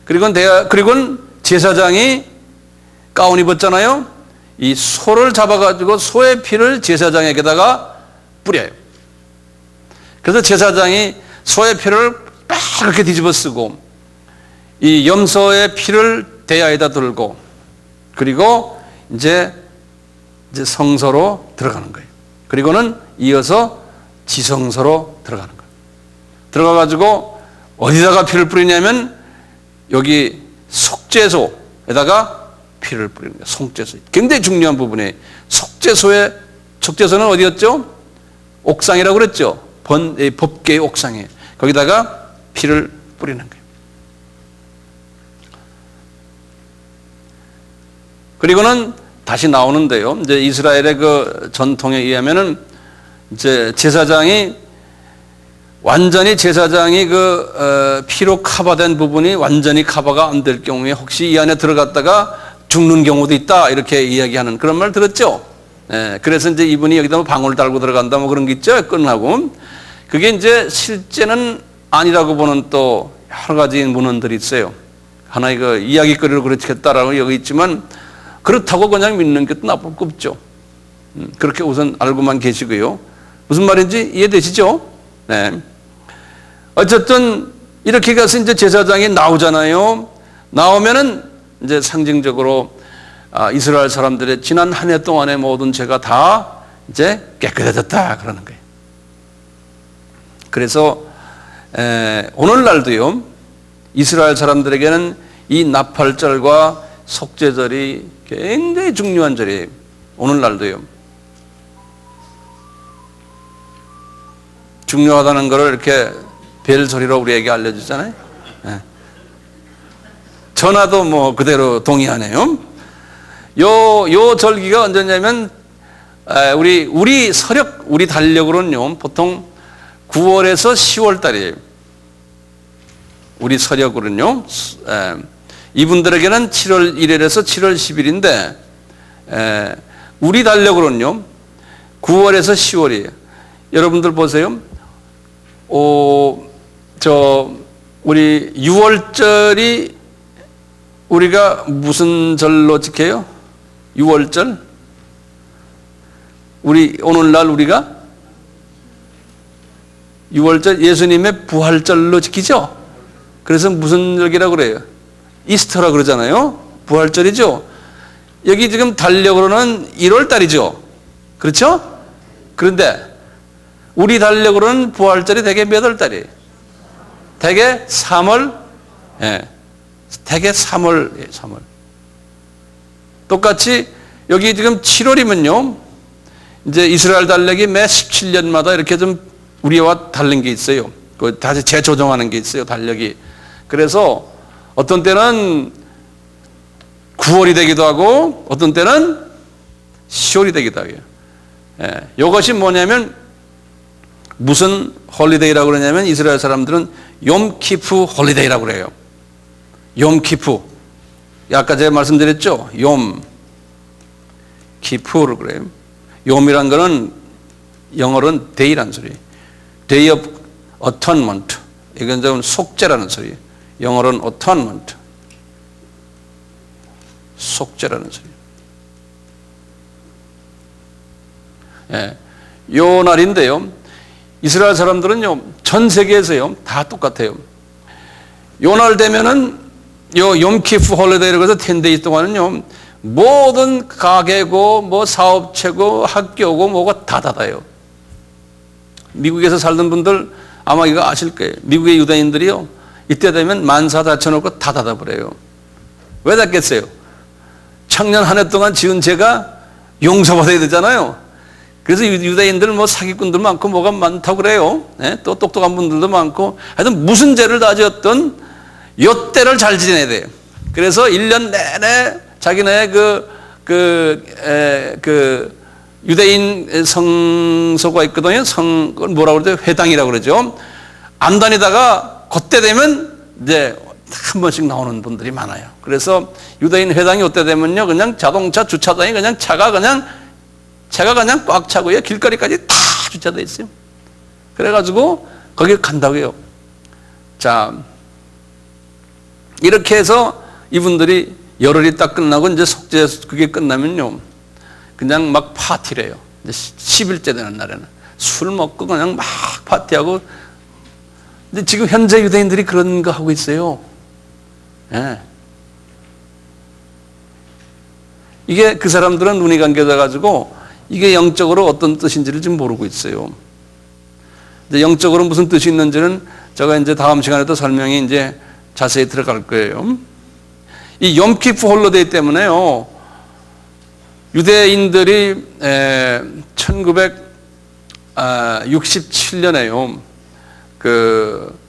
그리고는 제사장이 가운 입었잖아요. 이 소를 잡아가지고 소의 피를 제사장에게다가 뿌려요. 그래서 제사장이 소의 피를 막 이렇게 뒤집어 쓰고 이 염소의 피를 대야에다 들고 그리고 이제 성소로 들어가는 거예요. 그리고는 이어서 지성소로 들어가는 거예요. 들어가가지고 어디다가 피를 뿌리냐면 여기 속죄소에다가 피를 뿌리는 거예요. 속죄소. 굉장히 중요한 부분이에요. 속죄소는 어디였죠? 옥상이라고 그랬죠? 법궤의 옥상에. 거기다가 피를 뿌리는 거예요. 그리고는 다시 나오는데요. 이제 이스라엘의 그 전통에 의하면은 이제 제사장이 그 피로 커버된 부분이 완전히 커버가 안 될 경우에 혹시 이 안에 들어갔다가 죽는 경우도 있다 이렇게 이야기하는 그런 말 들었죠. 그래서 이제 이분이 여기다 뭐 방울 달고 들어간다 뭐 그런 게 있죠. 끈하고 그게 이제 실제는 아니라고 보는 또 여러 가지 문헌들이 있어요. 하나의 그 이야기거리로 그렇게 했다라고 여기 있지만 그렇다고 그냥 믿는 것도 나쁠 거 없죠. 그렇게 우선 알고만 계시고요. 무슨 말인지 이해되시죠? 네. 어쨌든 이렇게 가서 이제 제사장이 나오잖아요. 나오면은 이제 상징적으로 이스라엘 사람들의 지난 한 해 동안의 모든 죄가 다 이제 깨끗해졌다 그러는 거예요. 그래서 오늘날도요, 이스라엘 사람들에게는 이 나팔절과 속죄절이 굉장히 중요한 절이에요. 오늘날도요. 중요하다는 것을 이렇게 벨 소리로 우리에게 알려주잖아요. 전화도 뭐 그대로 동의하네요. 요 절기가 언제냐면 우리 서력, 우리 달력으로는요, 보통 9월에서 10월 달이에요. 우리 서력으로는요. 이분들에게는 7월 1일에서 7월 10일인데 우리 달력으로는요 9월에서 10월이에요. 여러분들 보세요. 우리 6월절이 우리가 무슨 절로 지켜요? 6월절? 오늘날 우리가 6월절 예수님의 부활절로 지키죠? 그래서 무슨 절기라고 그래요? 이스터라 그러잖아요. 부활절이죠. 여기 지금 달력으로는 1월 달이죠. 그렇죠? 그런데 우리 달력으로는 부활절이 대개 몇 월 달이에요? 대개 3월, 대개 3월, 3월. 똑같이 여기 지금 7월이면요, 이제 이스라엘 달력이 매 17년마다 이렇게 좀 우리와 다른 게 있어요. 다시 재조정하는 게 있어요, 달력이. 그래서 어떤 때는 9월이 되기도 하고 어떤 때는 10월이 되기도 하고요. 이것이 뭐냐면 무슨 홀리데이라고 그러냐면 이스라엘 사람들은 욤키프 홀리데이라고 그래요. 욤키프. 아까 제가 말씀드렸죠. 욤키프를 그래요. 욤이란 거는 영어로는 데이라는 소리예요. Day of Atonement. 이건 좀 속죄라는 소리예요. 영어로는 atonement. 속죄라는 소리예요. 요 날인데요. 이스라엘 사람들은요, 전 세계에서요, 다 똑같아요. 요 날 되면은 요 욤키프 홀리데이를 그래서 10데이 동안은요, 모든 가게고 뭐 사업체고 학교고 뭐가 다 닫아요. 미국에서 살던 분들 아마 이거 아실 거예요. 미국의 유대인들이요, 이때 되면 만사 다쳐놓고 다 닫아버려요. 왜 닫겠어요? 작년 한 해 동안 지은 죄가 용서받아야 되잖아요. 그래서 유대인들 뭐 사기꾼들 많고 뭐가 많다고 그래요. 또 똑똑한 분들도 많고, 하여튼 무슨 죄를 다 지었던 요 때를 잘 지내야 돼요. 그래서 1년 내내 자기네 유대인 성소가 있거든요. 그걸 뭐라고 그러죠? 회당이라고 그러죠. 안 다니다가 그때 되면 이제 한 번씩 나오는 분들이 많아요. 그래서 유대인 회당이 어때 되면요, 그냥 자동차 주차장이 그냥 차가 그냥 꽉 차고요. 길거리까지 다 주차돼 있어요. 그래가지고 거기 간다고요. 자, 이렇게 해서 이분들이 열흘이 딱 끝나고 이제 속죄 그게 끝나면요, 그냥 막 파티래요. 이제 10일째 되는 날에는 술 먹고 그냥 막 파티하고. 근데 지금 현재 유대인들이 그런 거 하고 있어요. 이게 그 사람들은 눈이 감겨져 가지고 이게 영적으로 어떤 뜻인지를 지금 모르고 있어요. 근데 영적으로 무슨 뜻이 있는지는 제가 이제 다음 시간에도 설명이 이제 자세히 들어갈 거예요. 이 욤키프 홀리데이 때문에요, 유대인들이 1967년에요 그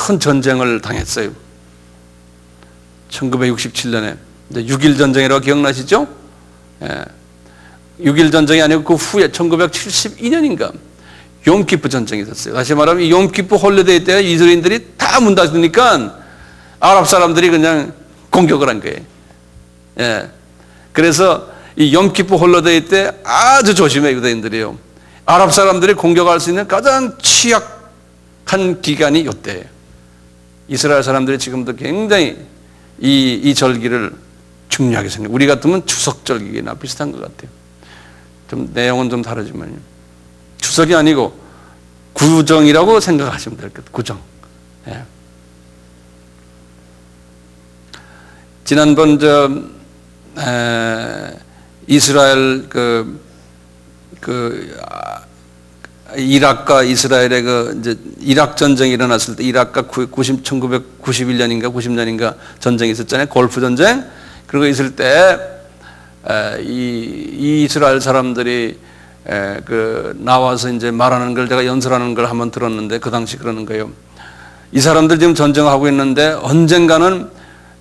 큰 전쟁을 당했어요. 1967년에 6.1 전쟁이라고 기억나시죠? 6.1 전쟁이 아니고 그 후에 1972년인가 욤키프 전쟁이 있었어요. 다시 말하면 이 욤키프 홀리데이 때 이스라엘인들이 다 문 닫으니까 아랍 사람들이 그냥 공격을 한 거예요. 그래서 이 욤키프 홀리데이 때 아주 조심해 유대인들이요. 아랍 사람들이 공격할 수 있는 가장 취약한 기간이 이때예요. 이스라엘 사람들이 지금도 굉장히 이 절기를 중요하게 생각해요. 우리 같으면 추석절기나 비슷한 것 같아요. 좀 내용은 좀 다르지만요. 추석이 아니고 구정이라고 생각하시면 될 것 같아요. 구정. 지난번 이스라엘 이락과 이스라엘의 이제 이락 전쟁이 일어났을 때 이락과 1991년인가 90년인가 전쟁이 있었잖아요. 골프 전쟁. 그런 거 있을 때 이 이스라엘 사람들이 나와서 이제 말하는 걸 제가 연설하는 걸 한번 들었는데 그 당시 그러는 거예요. 이 사람들 지금 전쟁하고 있는데 언젠가는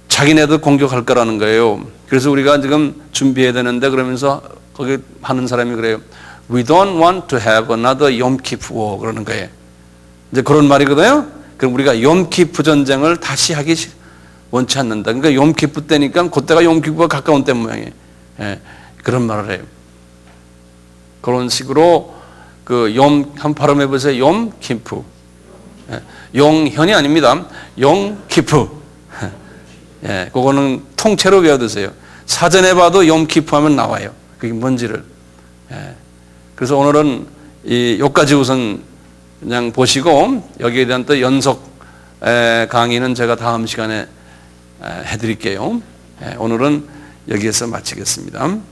자기네도 공격할 거라는 거예요. 그래서 우리가 지금 준비해야 되는데 그러면서 거기 하는 사람이 그래요. We don't want to have another Yom Kippur war 그러는 거예요. 이제 그런 말이거든요. 그럼 우리가 욤키프 전쟁을 다시 하기 원치 않는다. 그러니까 욤키프 때니까 그때가 욤키프가 가까운 때 모양이에요. 예, 그런 말을 해요. 그런 식으로 한번 발음해 보세요. 욤키프. 예, 용현이 아닙니다. 욤키프. 예, 그거는 통째로 외워두세요. 사전에 봐도 욤키프 하면 나와요. 그게 뭔지를. 예. 그래서 오늘은 여기까지 우선 그냥 보시고 여기에 대한 또 연속 강의는 제가 다음 시간에 해드릴게요. 오늘은 여기에서 마치겠습니다.